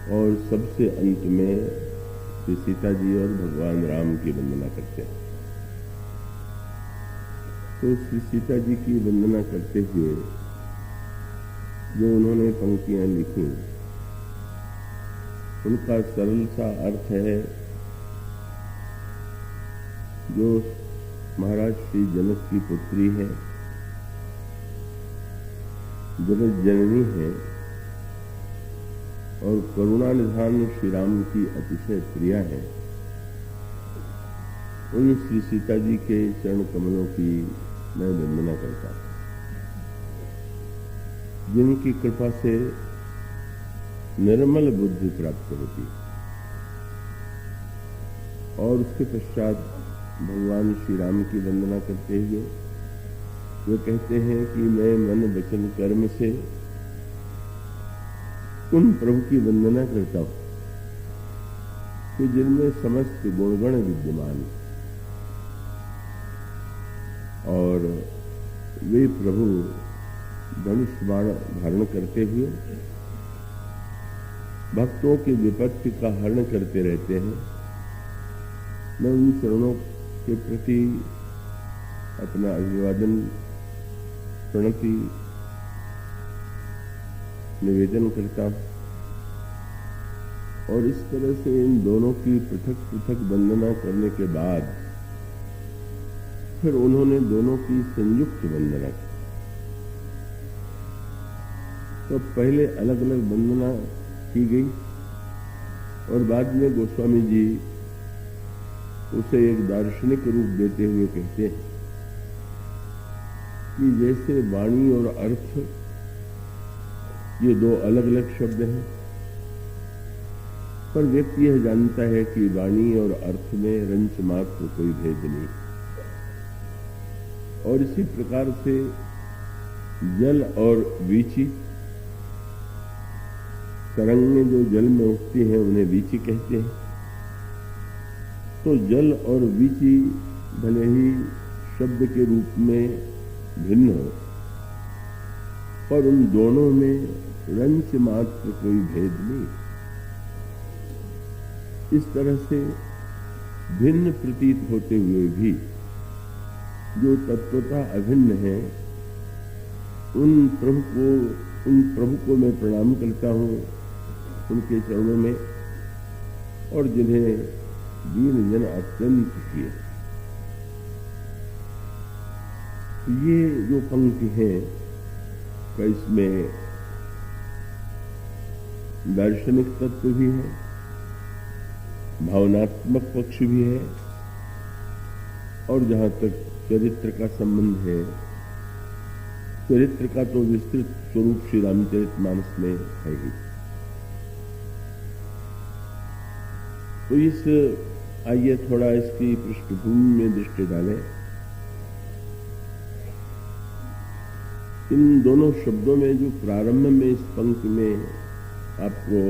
और सबसे अंत में श्री सीता जी और भगवान राम की वंदना करते हैं। तो श्री सीता जी की वंदना करते हुए जो उन्होंने पंक्तियां लिखी, उनका सरल सा अर्थ है, जो महाराज श्री जनक की पुत्री है, जगत जननी है और करुणा निधान श्री राम की अतिशय प्रिया है, उन श्री सीता जी के चरण कमलों की मैं वंदना करता हूं, जिनकी कृपा से निर्मल बुद्धि प्राप्त होती। और उसके पश्चात भगवान श्री राम की वंदना करते हुए वे कहते हैं कि मैं मन वचन कर्म से उन प्रभु की वंदना करता हूं कि जिनमें समस्त गुणगण विद्यमान, और वे प्रभु धनुष बाण धारण करते हुए भक्तों की विपत्ति का हरण करते रहते हैं। मैं उन चरणों के प्रति अपना अभिवादन प्रणति निवेदन करता हूं, और इस तरह से इन दोनों की पृथक पृथक वंदना करने के बाद फिर उन्होंने दोनों की संयुक्त वंदना की। तो पहले अलग अलग वंदना की गई और बाद में गोस्वामी जी उसे एक दार्शनिक रूप देते हुए कहते हैं कि जैसे वाणी और अर्थ ये दो अलग अलग शब्द हैं, पर व्यक्ति यह जानता है कि वाणी और अर्थ में रंच मात्र कोई भेद नहीं। और इसी प्रकार से जल और वीची, तरंगें जो जल में उठती हैं उन्हें वीची कहते हैं। तो जल और वीची भले ही शब्द के रूप में भिन्न हो, पर उन दोनों में रंच मात्र कोई भेद नहीं। इस तरह से भिन्न प्रतीत होते हुए भी जो तत्वतः अभिन्न है, उन प्रभु को मैं प्रणाम करता हूं उनके चरणों में, और जिन्हें दीन जन अत्यंत प्रिय। ये जो पंक्ति है का इसमें दार्शनिक तत्व भी है, भावनात्मक पक्ष भी है, और जहां तक चरित्र का संबंध है, चरित्र का तो विस्तृत स्वरूप श्री रामचरितमानस में है ही। तो आइए थोड़ा इसकी पृष्ठभूमि में दृष्टि डालें। इन दोनों शब्दों में जो प्रारंभ में इस पंक्ति में आपको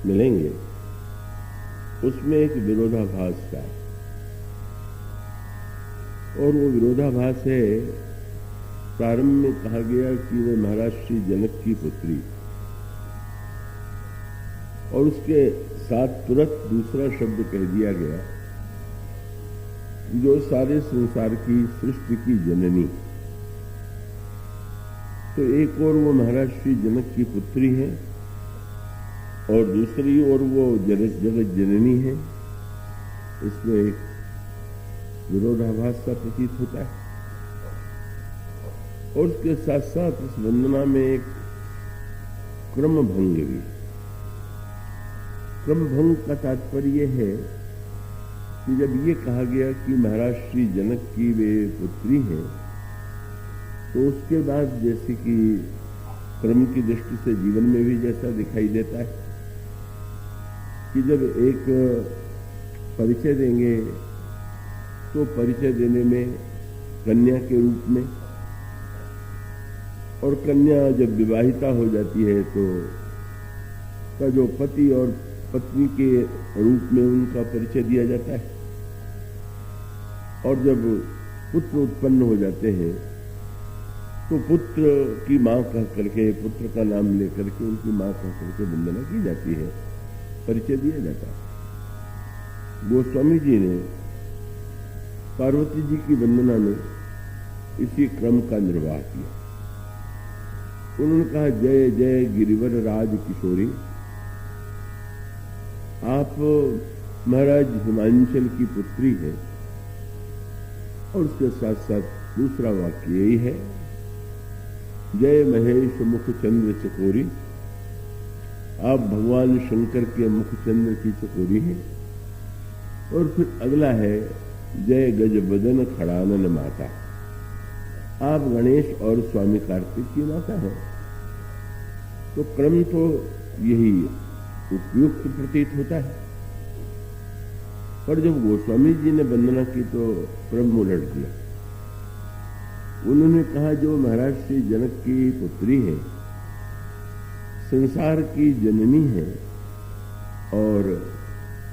मिलेंगे, उसमें एक विरोधाभास का है, और वो विरोधाभास है, प्रारंभ में कहा गया कि वे महाराज श्री जनक की पुत्री, और उसके साथ तुरंत दूसरा शब्द कह दिया गया जो सारे संसार की सृष्टि की जननी। तो एक और वो महाराज श्री जनक की पुत्री है और दूसरी ओर वो जगत जननी है। इसमें एक विरोधाभास सा प्रतीत होता है, और उसके साथ साथ इस वंदना में एक क्रम भंग भी। क्रम भंग का तात्पर्य है कि जब ये कहा गया कि महाराज श्री जनक की वे पुत्री हैं, तो उसके बाद जैसे कि क्रम की दृष्टि से जीवन में भी जैसा दिखाई देता है कि जब एक परिचय देंगे तो परिचय देने में कन्या के रूप में, और कन्या जब विवाहिता हो जाती है तो का जो पति और पत्नी के रूप में उनका परिचय दिया जाता है, और जब पुत्र उत्पन्न हो जाते हैं तो पुत्र की मां कह करके, पुत्र का नाम लेकर के उनकी मां कह करके वंदना की जाती है, परिचय दिया जाता है। गोस्वामी जी ने पार्वती जी की वंदना में इसी क्रम का निर्वाह किया। उन्होंने कहा, जय जय गिरिवर राज किशोरी। आप महाराज हिमांचल की पुत्री है। और उसके साथ साथ दूसरा वाक्य यही है, जय महेश मुख चंद्र चकोरी। आप भगवान शंकर के मुख चंद्र की चकोरी हैं। और फिर अगला है, जय गज बदन खड़ानन माता। आप गणेश और स्वामी कार्तिक की माता है। तो क्रम तो यही उपयुक्त प्रतीत होता है। पर जब गोस्वामी जी ने वंदना की तो क्रम उलट दिया। उन्होंने कहा, जो महाराज श्री जनक की पुत्री है, संसार की जननी है और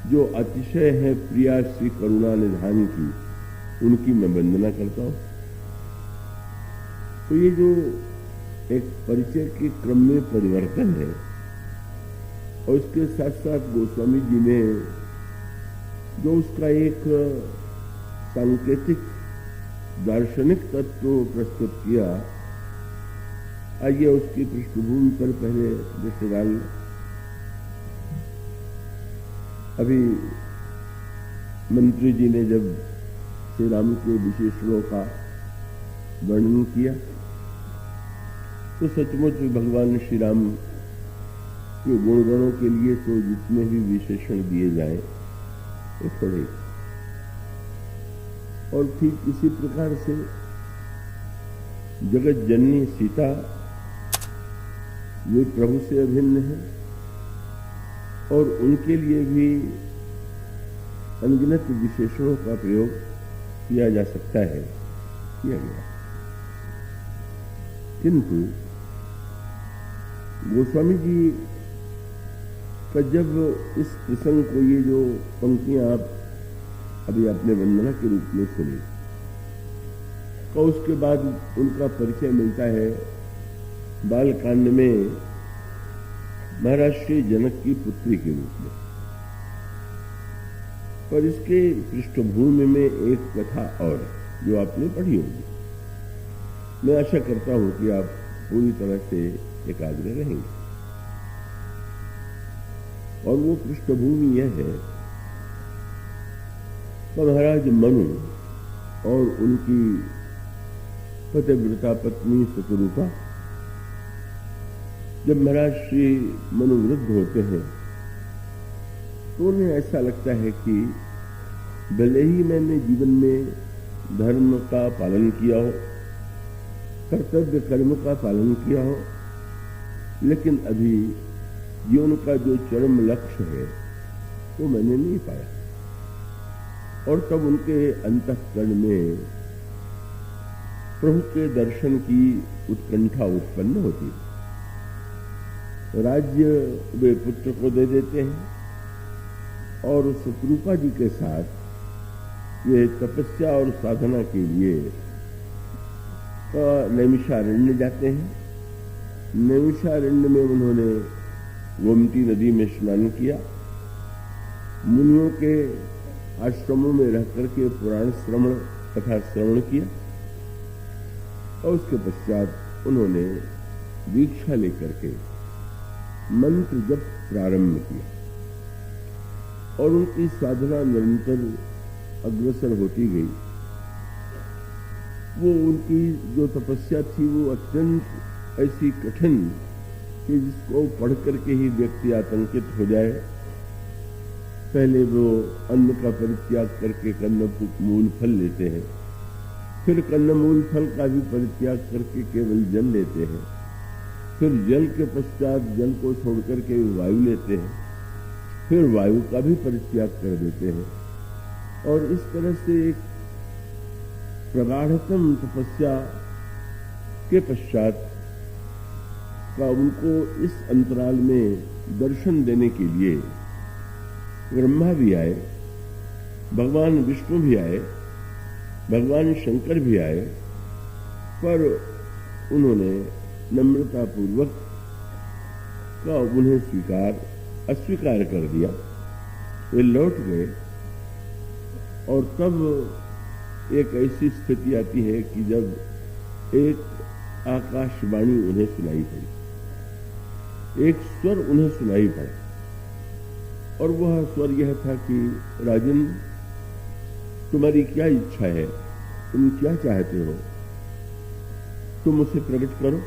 जो अतिशय है प्रिया श्री करुणा निधान की, उनकी मैं वंदना करता हूं। तो ये जो एक परिचय के क्रम में परिवर्तन है, और उसके साथ साथ गोस्वामी जी ने जो उसका एक सांकेतिक दार्शनिक तत्व प्रस्तुत किया, आइए उसकी पृष्ठभूमि पर पहले दृष्टि डाल। अभी मंत्री जी ने जब श्री राम के विशेषणों का वर्णन किया, तो सचमुच भगवान श्री राम के गुणगणों के लिए तो जितने भी विशेषण दिए जाए वो थोड़े। और ठीक इसी प्रकार से जगत जननी सीता, वे प्रभु से अभिन्न है और उनके लिए भी अनगिनत विशेषणों का प्रयोग किया जा सकता है, किया गया। किंतु गोस्वामी जी का जब इस प्रसंग को, ये जो पंक्तियां आप अभी आपने वंदना के रूप में सुनी, और उसके बाद उनका परिचय मिलता है बालकांड में महाराज श्री जनक की पुत्री के रूप में। पर इसके पृष्ठभूमि में एक कथा और जो आपने पढ़ी होगी। मैं आशा करता हूं कि आप पूरी तरह से एकाग्र रहेंगे। और वो पृष्ठभूमि यह है कि महाराज मनु और उनकी पतिव्रता पत्नी शतरूपा, जब महाराज श्री मनु वृद्ध होते हैं तो उन्हें ऐसा लगता है कि भले ही मैंने जीवन में धर्म का पालन किया हो, कर्तव्य कर्म का पालन किया हो, लेकिन अभी जीवन का जो चरम लक्ष्य है वो मैंने नहीं पाया। और तब उनके अंतःकरण में प्रभु के दर्शन की उत्कंठा उत्पन्न होती है। राज्य वे पुत्र को दे देते हैं और शतरूपा जी के साथ वे तपस्या और साधना के लिए नैमिषारण्य जाते हैं। नैमिषारण्य में उन्होंने गोमती नदी में स्नान किया, मुनियों के आश्रमों में रह करके पुराण श्रवण तथा श्रवण किया, और उसके पश्चात उन्होंने दीक्षा लेकर के मंत्र जप प्रारंभ किया। और उनकी साधना निरंतर अग्रसर होती गई। वो उनकी जो तपस्या थी वो अत्यंत ऐसी कठिन कि जिसको पढ़ करके ही व्यक्ति आतंकित हो जाए। पहले वो अन्न का परित्याग करके कन्न मूल फल लेते हैं, फिर कन्न मूल फल का भी परित्याग करके केवल जल लेते हैं, फिर जल के पश्चात जल को छोड़ करके वायु लेते हैं, फिर वायु का भी परित्याग कर देते हैं। और इस तरह से एक प्रगाढ़तम तपस्या के पश्चात का उनको इस अंतराल में दर्शन देने के लिए ब्रह्मा भी आए, भगवान विष्णु भी आए, भगवान शंकर भी आए, पर उन्होंने नम्रतापूर्वक का उन्हें अस्वीकार कर दिया। वे लौट गए और तब एक ऐसी स्थिति आती है कि जब एक आकाशवाणी उन्हें सुनाई पड़ी, एक स्वर उन्हें सुनाई पड़ा, और वह स्वर यह था कि राजन, तुम्हारी क्या इच्छा है, तुम क्या चाहते हो, तुम उसे प्रकट करो।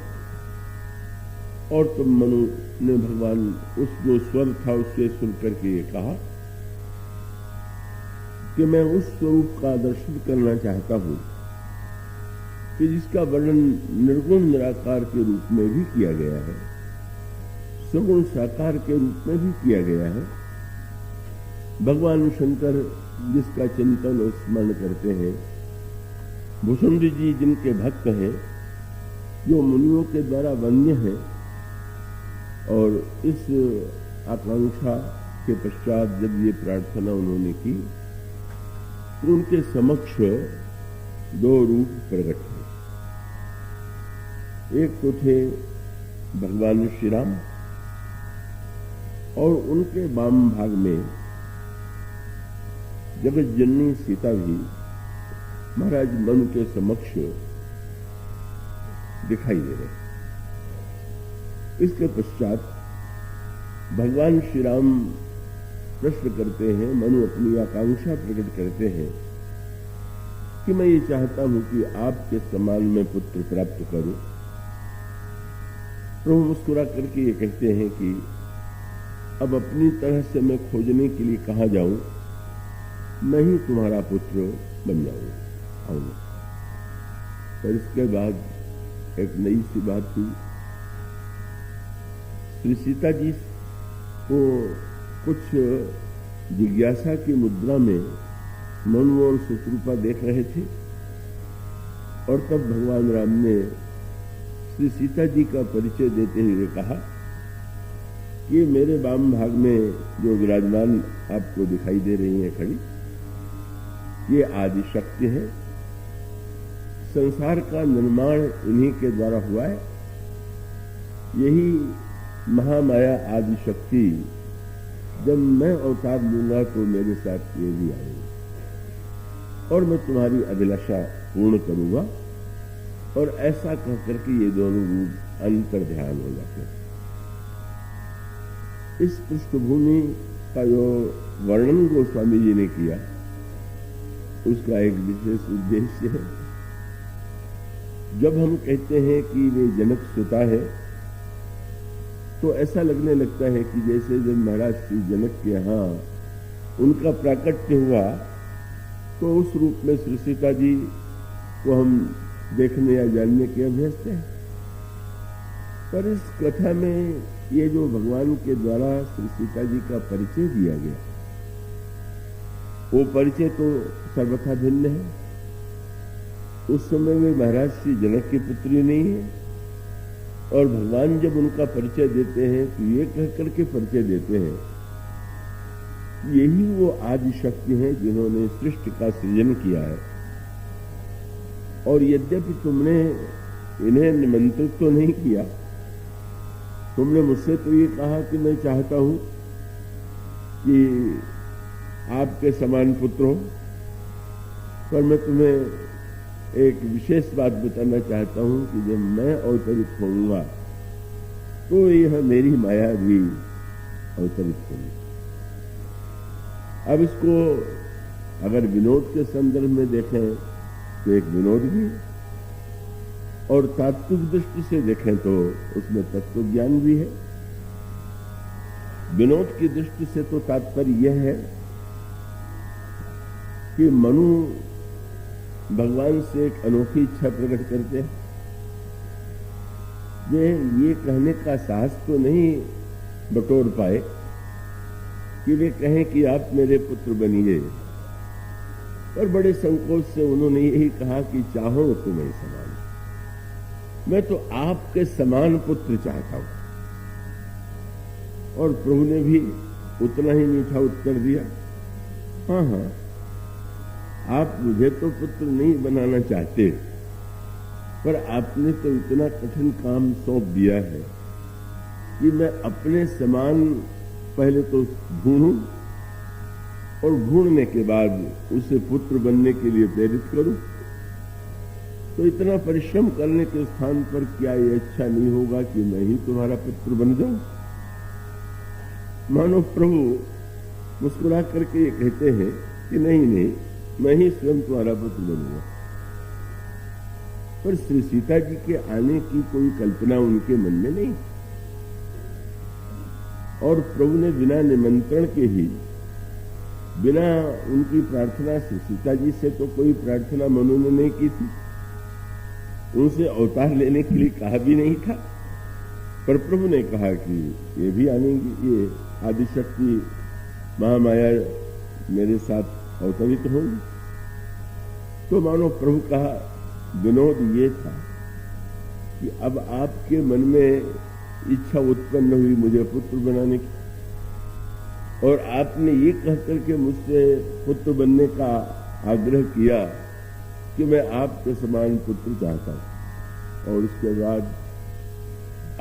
और तब मनु ने भगवान उस जो स्वर था उससे सुन करके ये कहा कि मैं उस स्वरूप का दर्शन करना चाहता हूं कि जिसका वर्णन निर्गुण निराकार के रूप में भी किया गया है, सगुण साकार के रूप में भी किया गया है। भगवान शंकर जिसका चिंतन और स्मरण करते हैं, भुसुंडी जी जिनके भक्त हैं, जो मुनियों के द्वारा वन्य हैं, और इस आकांक्षा के पश्चात जब ये प्रार्थना उन्होंने की तो उनके समक्ष दो रूप प्रकट हुए। एक तो थे भगवान श्री राम, और उनके वाम भाग में जगत जननी सीता भी महाराज मनु के समक्ष दिखाई दे रहे। इसके पश्चात भगवान श्री राम प्रश्न करते हैं, मनु अपनी आकांक्षा प्रकट करते हैं कि मैं ये चाहता हूं कि आपके समान में पुत्र प्राप्त करूं। प्रभु मुस्कुरा करके ये कहते हैं कि अब अपनी तरह से मैं खोजने के लिए कहां जाऊं, मैं ही तुम्हारा पुत्र बन आऊंगा। पर इसके बाद एक नई सी बात हुई। श्री सीता जी को कुछ जिज्ञासा की मुद्रा में मनु और शत्रुपा देख रहे थे, और तब भगवान राम ने श्री सीता जी का परिचय देते हुए कहा कि मेरे वाम भाग में जो विराजमान आपको दिखाई दे रही है खड़ी, ये आदि शक्ति है। संसार का निर्माण इन्हीं के द्वारा हुआ है। यही महामाया आदि शक्ति जब मैं अवतार लूंगा तो मेरे साथ ये भी आएगी, और मैं तुम्हारी अभिलाषा पूर्ण करूंगा। और ऐसा कहकर के ये दोनों रूप अंतर ध्यान हो जाते हैं। इस पृष्ठभूमि का जो वर्णन गोस्वामी जी ने किया, उसका एक विशेष उद्देश्य है। जब हम कहते हैं कि वे जनक सुता है, तो ऐसा लगने लगता है कि जैसे जब महाराज श्री जनक के यहां उनका प्राकट्य हुआ तो उस रूप में श्री सीता जी को हम देखने या जानने के अभ्यस्त हैं। पर इस कथा में ये जो भगवान के द्वारा श्री सीता जी का परिचय दिया गया, वो परिचय तो सर्वथा भिन्न है। उस समय वे महाराज श्री जनक की पुत्री नहीं है, और भगवान जब उनका परिचय देते हैं तो ये कह करके परिचय देते हैं, यही वो आदि शक्ति है जिन्होंने सृष्टि का सृजन किया है। और यद्यपि तुमने इन्हें निमंत्रित तो नहीं किया, तुमने मुझसे तो ये कहा कि मैं चाहता हूं कि आपके समान पुत्र हो, पर मैं तुम्हें एक विशेष बात बताना चाहता हूं कि जब मैं अवतरित होऊंगा तो यह मेरी माया भी अवतरित होगी। अब इसको अगर विनोद के संदर्भ में देखें तो एक विनोद भी, और तात्विक दृष्टि से देखें तो उसमें तत्व ज्ञान भी है। विनोद की दृष्टि से तो तात्पर्य यह है कि मनु भगवान से एक अनोखी इच्छा प्रकट करते हैं। वे ये कहने का साहस तो नहीं बटोर पाए कि वे कहें कि आप मेरे पुत्र बनिए, पर बड़े संकोच से उन्होंने यही कहा कि चाहो तुम्हें समान, मैं तो आपके समान पुत्र चाहता हूं। और प्रभु ने भी उतना ही मीठा उत्तर दिया, हाँ, आप मुझे तो पुत्र नहीं बनाना चाहते, पर आपने तो इतना कठिन काम सौंप दिया है कि मैं अपने समान पहले तो ढूंढूं और ढूंढने के बाद उसे पुत्र बनने के लिए प्रेरित करूं। तो इतना परिश्रम करने के स्थान पर क्या ये अच्छा नहीं होगा कि मैं ही तुम्हारा पुत्र बन जाऊं? मानो प्रभु मुस्कुरा करके ये कहते हैं कि नहीं नहीं, मैं ही स्वयं तुम्हारा पुत्र बनूंगा। पर श्री सीता जी के आने की कोई कल्पना उनके मन में नहीं, और प्रभु ने बिना निमंत्रण के ही, बिना उनकी प्रार्थना से, सीता जी से तो कोई प्रार्थना मनु ने नहीं की थी, उनसे अवतार लेने के लिए कहा भी नहीं था, पर प्रभु ने कहा कि ये भी आनेंगी, ये आदिशक्ति महामाया मेरे साथ अवतरित होंगी। तो मानो प्रभु का विनोद ये था कि अब आपके मन में इच्छा उत्पन्न हुई मुझे पुत्र बनाने की, और आपने ये कहकर के मुझसे पुत्र बनने का आग्रह किया कि मैं आपके समान पुत्र चाहता हूं। और उसके बाद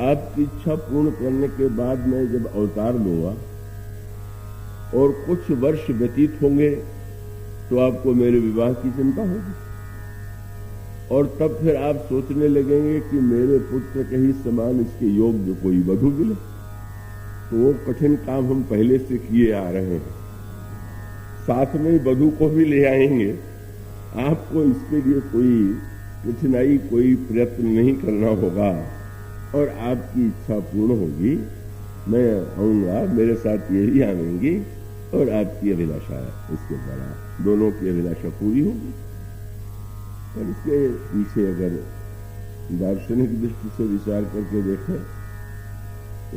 आपकी इच्छा पूर्ण करने के बाद मैं जब अवतार लूंगा और कुछ वर्ष व्यतीत होंगे तो आपको मेरे विवाह की चिंता होगी, और तब फिर आप सोचने लगेंगे कि मेरे पुत्र के ही समान इसके योग्य कोई वधू मिले। तो वो कठिन काम हम पहले से किए आ रहे हैं, साथ में वधू को भी ले आएंगे। आपको इसके लिए कोई कठिनाई, कोई प्रयत्न नहीं करना होगा, और आपकी इच्छा पूर्ण होगी। मैं आऊंगा, मेरे साथ ये भी आएंगी, और आपकी अभिलाषा है इसके द्वारा दोनों की अभिलाषा पूरी होगी। और इसके पीछे अगर दार्शनिक दृष्टि से विचार करके देखें,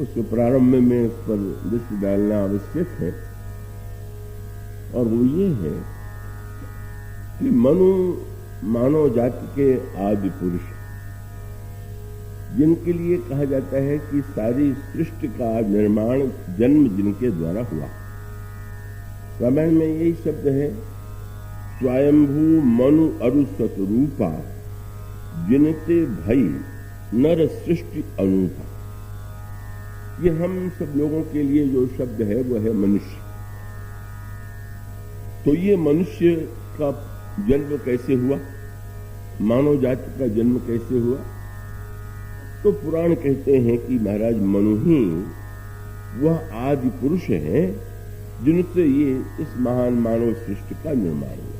उसके प्रारंभ में उस पर दृष्टि डालना आवश्यक है, और वो ये है कि मनु मानव जाति के आदि पुरुष, जिनके लिए कहा जाता है कि सारी सृष्टि का निर्माण जन्म जिनके द्वारा हुआ। रामायण में यही शब्द है, स्वयंभू मनु अरु सतरूपा जिनते भई नर सृष्टि अनूपा। ये हम सब लोगों के लिए जो शब्द है वो है मनुष्य। तो ये मनुष्य का जन्म कैसे हुआ, मानव जाति का जन्म कैसे हुआ? तो पुराण कहते हैं कि महाराज मनु ही वह आदि पुरुष हैं जिनसे ये इस महान मानव सृष्टि का निर्माण हुआ।